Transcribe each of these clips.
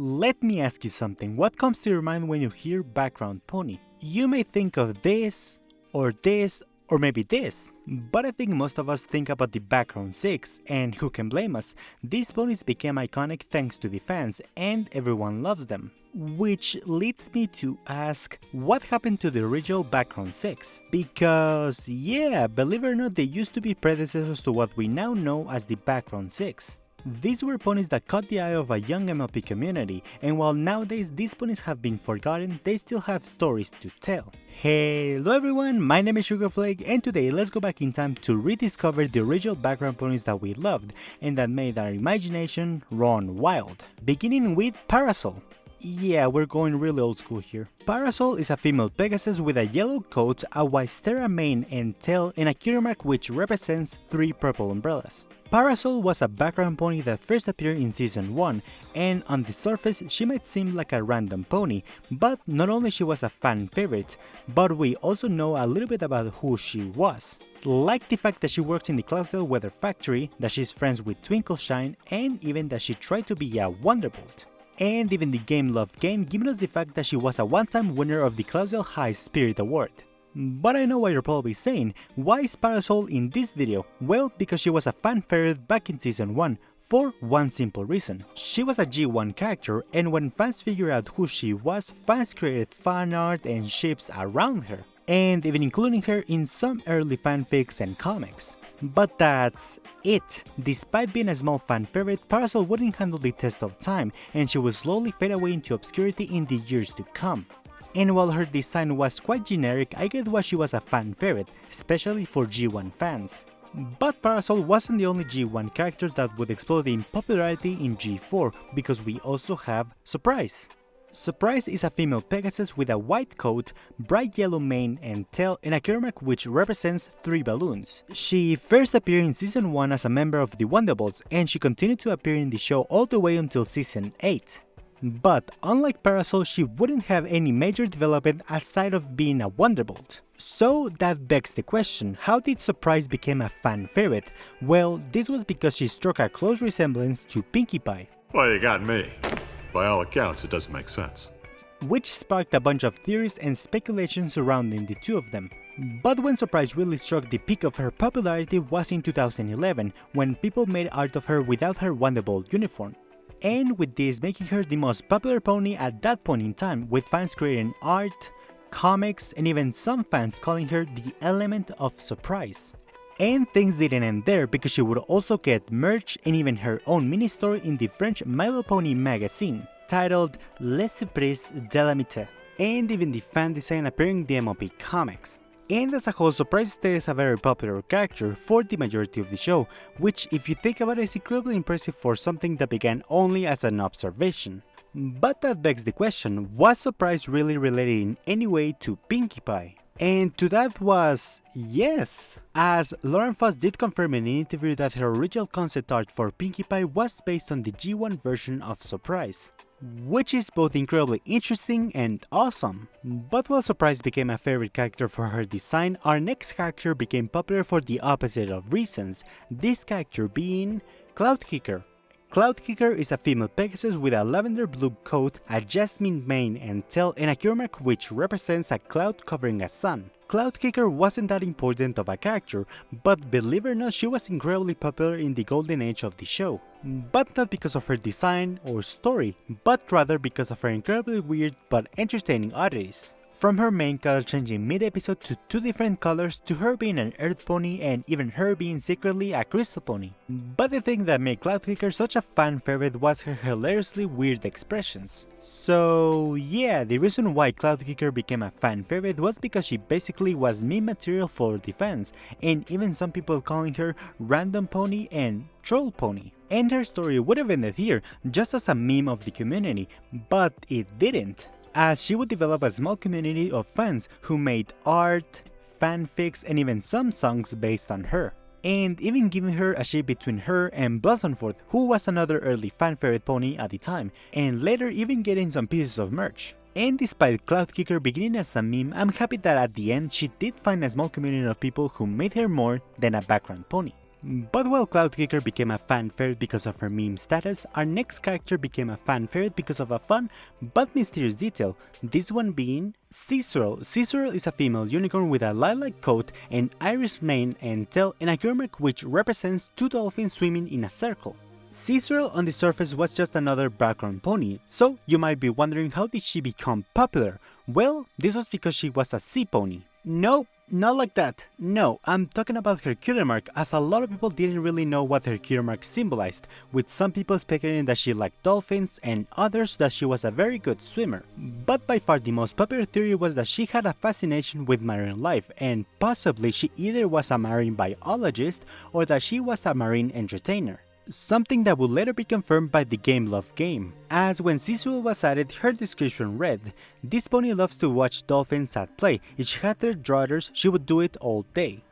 Let me ask you something, what comes to your mind when you hear background pony? You may think of this, or maybe this, but I think most of us think about the background 6, and who can blame us? These ponies became iconic thanks to the fans, and everyone loves them. Which leads me to ask, what happened to the original background 6? Because yeah, believe it or not, they used to be predecessors to what we now know as the background 6. These were ponies that caught the eye of a young MLP community, and while nowadays these ponies have been forgotten, they still have stories to tell. Hello everyone, my name is Sugarflake, and today let's go back in time to rediscover the original background ponies that we loved and that made our imagination run wild. Beginning with Parasol. Yeah, we're going really old school here. Parasol is a female Pegasus with a yellow coat, a Wystera mane and tail, and a cutie mark which represents 3 purple umbrellas. Parasol was a background pony that first appeared in Season 1, and on the surface she might seem like a random pony, but not only she was a fan favorite, but we also know a little bit about who she was. Like the fact that she works in the Cloudsdale Weather Factory, that she's friends with Twinkleshine, and even that she tried to be a Wonderbolt. And even the Game Love game giving us the fact that she was a one-time winner of the Cloudsdale High Spirit Award. But I know what you're probably saying, why is Parasol in this video? Well, because she was a fan favorite back in Season 1, for one simple reason. She was a G1 character, and when fans figured out who she was, fans created fan art and ships around her, and even including her in some early fanfics and comics. But that's it. Despite being a small fan favorite, Parasol wouldn't handle the test of time, and she would slowly fade away into obscurity in the years to come. And while her design was quite generic, I get why she was a fan favorite, especially for G1 fans. But Parasol wasn't the only G1 character that would explode in popularity in G4, because we also have Surprise. Surprise is a female Pegasus with a white coat, bright yellow mane and tail, and a cutie mark which represents 3 balloons. She first appeared in Season 1 as a member of the Wonderbolts, and she continued to appear in the show all the way until Season 8. But unlike Parasol, she wouldn't have any major development aside of being a Wonderbolt. So that begs the question, how did Surprise become a fan favorite? Well, this was because she struck a close resemblance to Pinkie Pie. Well, you got me. By all accounts, it doesn't make sense. Which sparked a bunch of theories and speculation surrounding the two of them. But when Surprise really struck the peak of her popularity was in 2011, when people made art of her without her Wonderbolt uniform. And with this making her the most popular pony at that point in time, with fans creating art, comics, and even some fans calling her the element of surprise. And things didn't end there, because she would also get merch and even her own mini-story in the French My Little Pony magazine, titled Les Surprises de l'Amitié, and even the fan design appearing in the MLP comics. And as a whole, Surprise stays a very popular character for the majority of the show, which if you think about it is incredibly impressive for something that began only as an observation. But that begs the question, was Surprise really related in any way to Pinkie Pie? And to that was yes, as Lauren Foss did confirm in an interview that her original concept art for Pinkie Pie was based on the G1 version of Surprise, which is both incredibly interesting and awesome. But while Surprise became a favorite character for her design, our next character became popular for the opposite of reasons, this character being Cloudkicker. Cloudkicker is a female Pegasus with a lavender blue coat, a jasmine mane and tail, and a cutie mark which represents a cloud covering a sun. Cloudkicker wasn't that important of a character, but believe it or not, she was incredibly popular in the golden age of the show. But not because of her design or story, but rather because of her incredibly weird but entertaining oddities. From her main color changing mid-episode to 2 different colors, to her being an earth pony, and even her being secretly a crystal pony. But the thing that made Cloudkicker such a fan favorite was her hilariously weird expressions. So yeah, the reason why Cloudkicker became a fan favorite was because she basically was meme material for the fans, and even some people calling her random pony and troll pony. And her story would have ended here, just as a meme of the community, but it didn't, as she would develop a small community of fans who made art, fanfics, and even some songs based on her. And even giving her a ship between her and Blossomforth, who was another early fan favorite pony at the time, and later even getting some pieces of merch. And despite Cloudkicker beginning as a meme, I'm happy that at the end she did find a small community of people who made her more than a background pony. But while Cloud Kicker became a fan favorite because of her meme status, our next character became a fan favorite because of a fun but mysterious detail, this one being Swirl. Swirl is a female unicorn with a lilac coat, an iris mane and tail, and a geometry which represents two dolphins swimming in a circle. Swirl on the surface was just another background pony, so you might be wondering how did she become popular? Well, this was because she was a sea pony. Nope, not like that. No, I'm talking about her cutie mark, as a lot of people didn't really know what her cutie mark symbolized, with some people speculating that she liked dolphins and others that she was a very good swimmer. But by far the most popular theory was that she had a fascination with marine life, and possibly she either was a marine biologist or that she was a marine entertainer. Something that would later be confirmed by the Game Love game, as when Swirl was added, her description read, "This pony loves to watch dolphins at play. If she had their druthers, she would do it all day."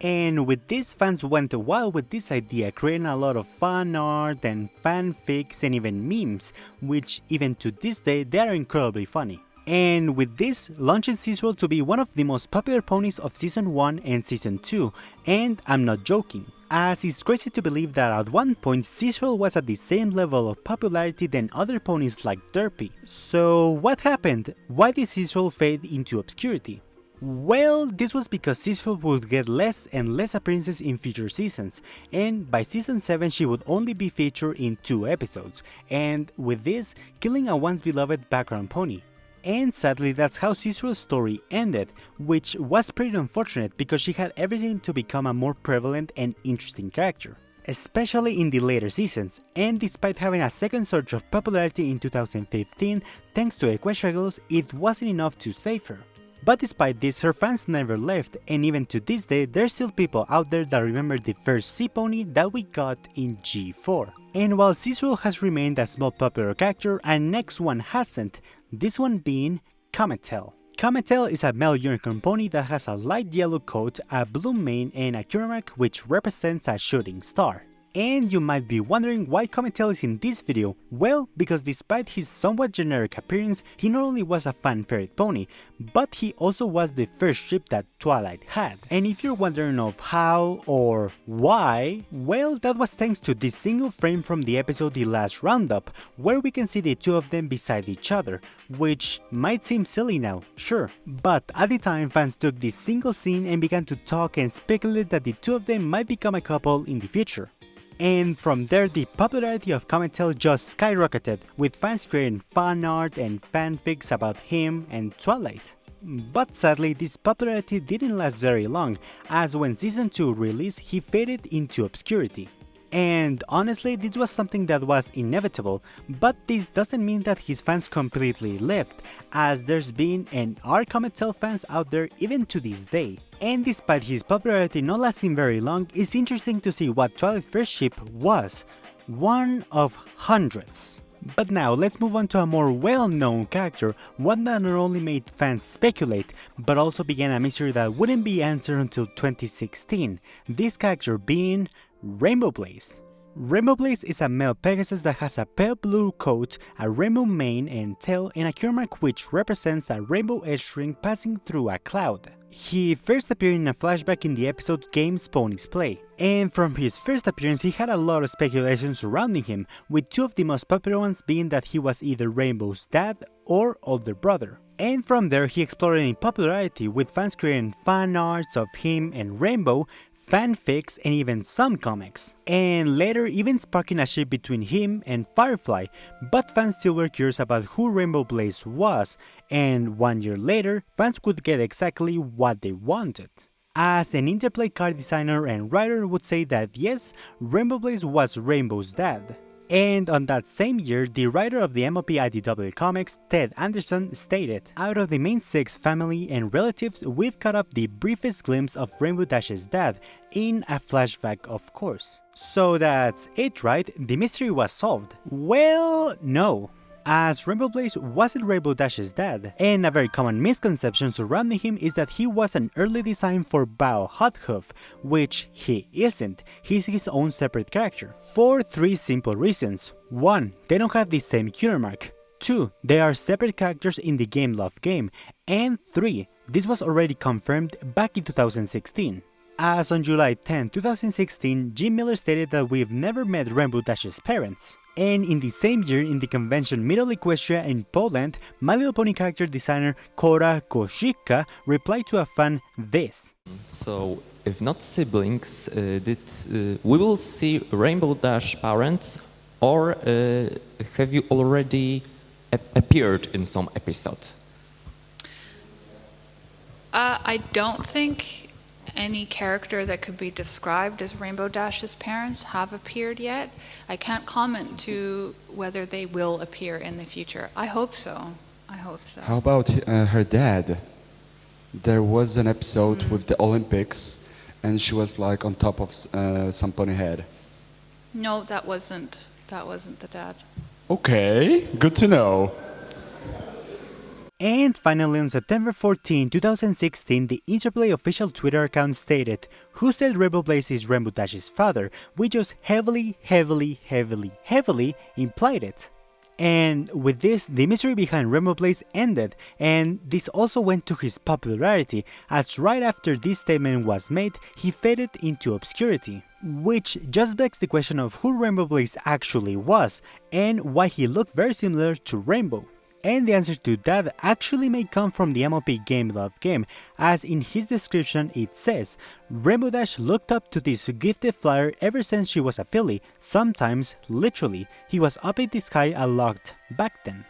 And with this, fans went wild with this idea, creating a lot of fan art and fanfics and even memes, which even to this day they are incredibly funny. And with this, launching Swirl to be one of the most popular ponies of Season 1 and Season 2, and I'm not joking, as it's crazy to believe that at one point Swirl was at the same level of popularity than other ponies like Derpy. So what happened? Why did Swirl fade into obscurity? Well, this was because Swirl would get less and less appearances in future seasons, and by season 7 she would only be featured in 2 episodes, and with this, killing a once beloved background pony. And sadly, that's how Swirl's story ended, which was pretty unfortunate because she had everything to become a more prevalent and interesting character, especially in the later seasons, and despite having a second surge of popularity in 2015 thanks to Equestria Girls, it wasn't enough to save her. But despite this, her fans never left, and even to this day there's still people out there that remember the first sea pony that we got in G4. And while Swirl has remained a small popular character, our next one hasn't, this one being Comet. Comet is a male unicorn pony that has a light yellow coat, a blue mane and a cutie mark which represents a shooting star. And you might be wondering why Comet is in this video. Well, because despite his somewhat generic appearance, he not only was a fan favorite pony, but he also was the first ship that Twilight had. And if you're wondering of how or why, well, that was thanks to this single frame from the episode The Last Roundup, where we can see the two of them beside each other, which might seem silly now, sure, but at the time fans took this single scene and began to talk and speculate that the two of them might become a couple in the future. And from there, the popularity of Comet just skyrocketed, with fans creating fan art and fanfics about him and Twilight. But sadly, this popularity didn't last very long, as when Season 2 released, he faded into obscurity. And honestly, this was something that was inevitable, but this doesn't mean that his fans completely left, as there's been and are Comet fans out there even to this day. And despite his popularity not lasting very long, it's interesting to see what Twilight's first ship was, one of hundreds. But now let's move on to a more well-known character, one that not only made fans speculate, but also began a mystery that wouldn't be answered until 2016, this character being Rainbow Blaze. Rainbow Blaze is a male Pegasus that has a pale blue coat, a rainbow mane and tail, and a cutie mark which represents a rainbow edge string passing through a cloud. He first appeared in a flashback in the episode Games Ponies Play, and from his first appearance he had a lot of speculation surrounding him, with two of the most popular ones being that he was either Rainbow's dad or older brother. And from there he exploded in popularity, with fans creating fan arts of him and Rainbow, fanfics and even some comics, and later even sparking a ship between him and Firefly, but fans still were curious about who Rainbow Blaze was, and 1 year later fans could get exactly what they wanted. As an interplay card designer and writer would say that yes, Rainbow Blaze was Rainbow's dad. And on that same year, the writer of the MOP IDW comics, Ted Anderson, stated, "Out of the main 6 family and relatives, we've cut up the briefest glimpse of Rainbow Dash's dad, in a flashback of course." So that's it, right? The mystery was solved. Well, no. As Rainbow Blaze wasn't Rainbow Dash's dad, and a very common misconception surrounding him is that he was an early design for Bao Hothoof, which he isn't, he's his own separate character, for 3 simple reasons. 1. They don't have the same cutie mark. 2. They are separate characters in the Game Love game, and 3. This was already confirmed back in 2016. As on July 10, 2016, Jim Miller stated that we've never met Rainbow Dash's parents. And in the same year, in the convention Middle Equestria in Poland, My Little Pony character designer Kora Koshika replied to a fan this. So, if not siblings, we will see Rainbow Dash parents, or have you already appeared in some episode? I don't think any character that could be described as Rainbow Dash's parents have appeared yet. I can't comment to whether they will appear in the future. I hope so. I hope so. How about her dad? There was an episode with the Olympics, and she was like on top of some pony head. No, that wasn't the dad. Okay, good to know. And finally, on September 14, 2016, the Interplay official Twitter account stated, "Who said Rainbow Blaze is Rainbow Dash's father?" We just heavily implied it. And with this, the mystery behind Rainbow Blaze ended, and this also went to his popularity, as right after this statement was made, he faded into obscurity. Which just begs the question of who Rainbow Blaze actually was, and why he looked very similar to Rainbow. And the answer to that actually may come from the MLP Game Love game, as in his description it says, Rainbow Dash looked up to this gifted flyer ever since she was a filly, sometimes literally, he was up in the sky a lot back then.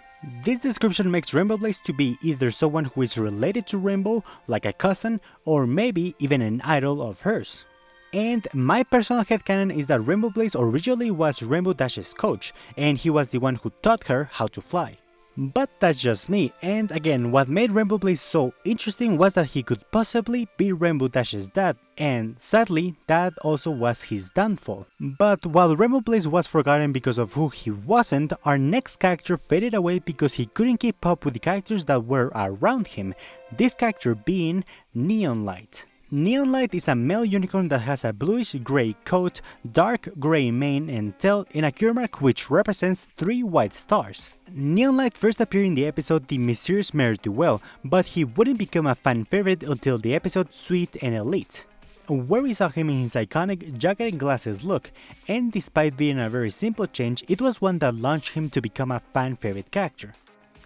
This description makes Rainbow Blaze to be either someone who is related to Rainbow, like a cousin, or maybe even an idol of hers. And my personal headcanon is that Rainbow Blaze originally was Rainbow Dash's coach, and he was the one who taught her how to fly. But that's just me, and again, what made Rainbow Blaze so interesting was that he could possibly be Rainbow Dash's dad, and sadly, that also was his downfall. But while Rainbow Blaze was forgotten because of who he wasn't, our next character faded away because he couldn't keep up with the characters that were around him, this character being Neon Light. Neon Light is a male unicorn that has a bluish-gray coat, dark gray mane and tail, and a cure mark which represents 3 white stars. Neon Light first appeared in the episode The Mysterious Mare Duel, but he wouldn't become a fan favorite until the episode Sweet and Elite, where we saw him in his iconic jacket and glasses look, and despite being a very simple change, it was one that launched him to become a fan favorite character,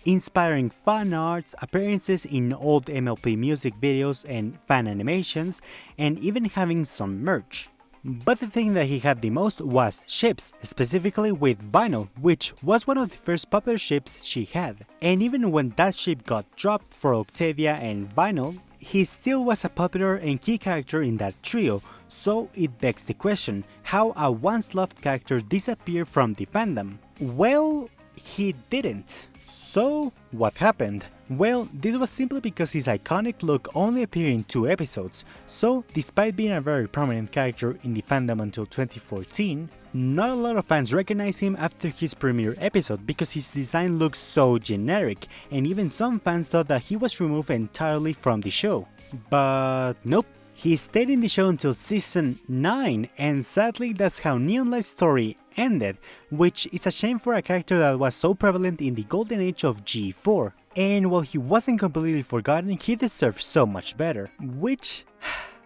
inspiring fan arts, appearances in old MLP music videos and fan animations, and even having some merch. But the thing that he had the most was ships, specifically with Vinyl, which was one of the first popular ships she had. And even when that ship got dropped for Octavia and Vinyl, he still was a popular and key character in that trio, so it begs the question, how a once loved character disappeared from the fandom? Well, he didn't. So, what happened? Well, this was simply because his iconic look only appeared in 2 episodes, so despite being a very prominent character in the fandom until 2014, not a lot of fans recognized him after his premiere episode because his design looks so generic, and even some fans thought that he was removed entirely from the show. But nope. He stayed in the show until season 9, and sadly that's how Neon Light's story ended, which is a shame for a character that was so prevalent in the golden age of G4. And while he wasn't completely forgotten, he deserved so much better, which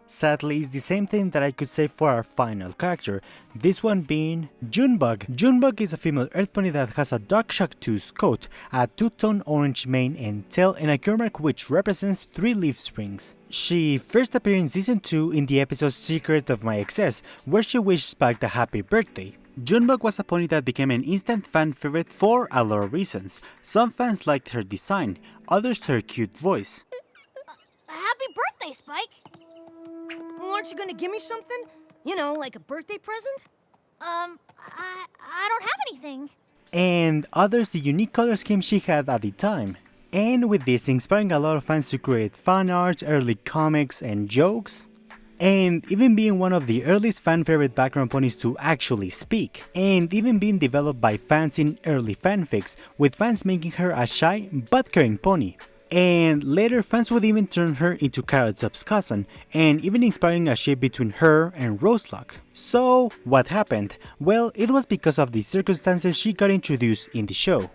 sadly is the same thing that I could say for our final character, this one being Junebug. Junebug is a female earth pony that has a dark chartreuse coat, a 2-tone orange mane and tail, and a cure mark which represents 3 leaf springs. She first appeared in season 2 in the episode Secret of My Excess, where she wished Spike a happy birthday. Junebug was a pony that became an instant fan favorite for a lot of reasons. Some fans liked her design, others her cute voice. Happy birthday, Spike! Aren't you gonna give me something? You know, like a birthday present? I don't have anything. And others the unique color scheme she had at the time. And with this inspiring a lot of fans to create fan art, early comics and jokes, and even being one of the earliest fan favorite background ponies to actually speak, and even being developed by fans in early fanfics, with fans making her a shy but caring pony. And later fans would even turn her into Carrot Top's cousin, and even inspiring a ship between her and Roselock. So what happened? Well, it was because of the circumstances she got introduced in the show.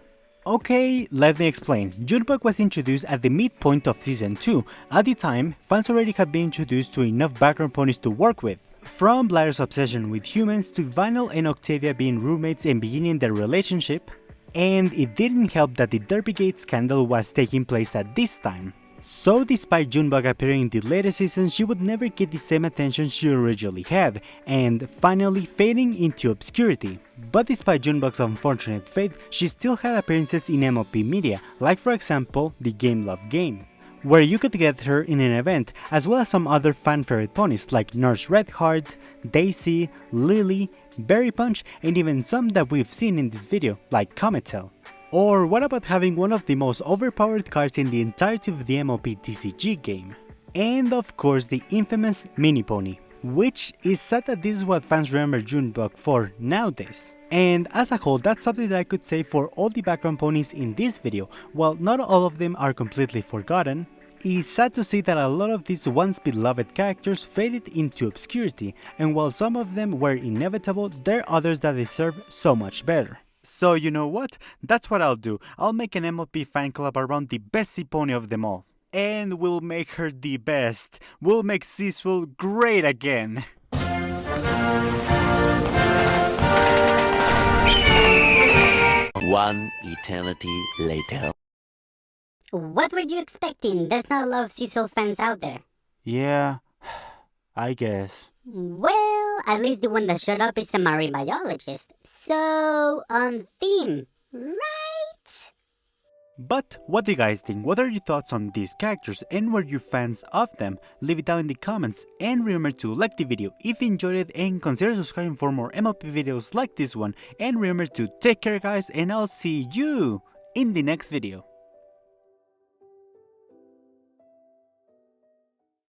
Okay, let me explain. Junebug was introduced at the midpoint of Season 2. At the time, fans already had been introduced to enough background ponies to work with. From Bladder's obsession with humans to Vinyl and Octavia being roommates and beginning their relationship. And it didn't help that the Derbygate scandal was taking place at this time. So despite Junebug appearing in the later seasons, she would never get the same attention she originally had, and finally fading into obscurity. But despite Junebug's unfortunate fate, she still had appearances in MLP media, like for example, the Game Love Game, where you could get her in an event, as well as some other fan favorite ponies like Nurse Redheart, Daisy, Lily, Berry Punch, and even some that we've seen in this video, like Comet. Or what about having one of the most overpowered cards in the entirety of the MLP TCG game? And of course the infamous Mini Pony, which is sad that this is what fans remember Junebug for nowadays. And as a whole, that's something that I could say for all the background ponies in this video. While not all of them are completely forgotten, it's sad to see that a lot of these once beloved characters faded into obscurity, and while some of them were inevitable, there are others that deserve so much better. So you know what? That's what I'll do. I'll make an MLP fan club around the best sea pony of them all. And we'll make her the best. We'll make Swirl great again. One eternity later. What were you expecting? There's not a lot of Swirl fans out there. Yeah, I guess. Well, at least the one that showed up is a marine biologist. So, on theme, right? But what do you guys think? What are your thoughts on these characters and were you fans of them? Leave it down in the comments and remember to like the video if you enjoyed it and consider subscribing for more MLP videos like this one. And remember to take care guys, and I'll see you in the next video.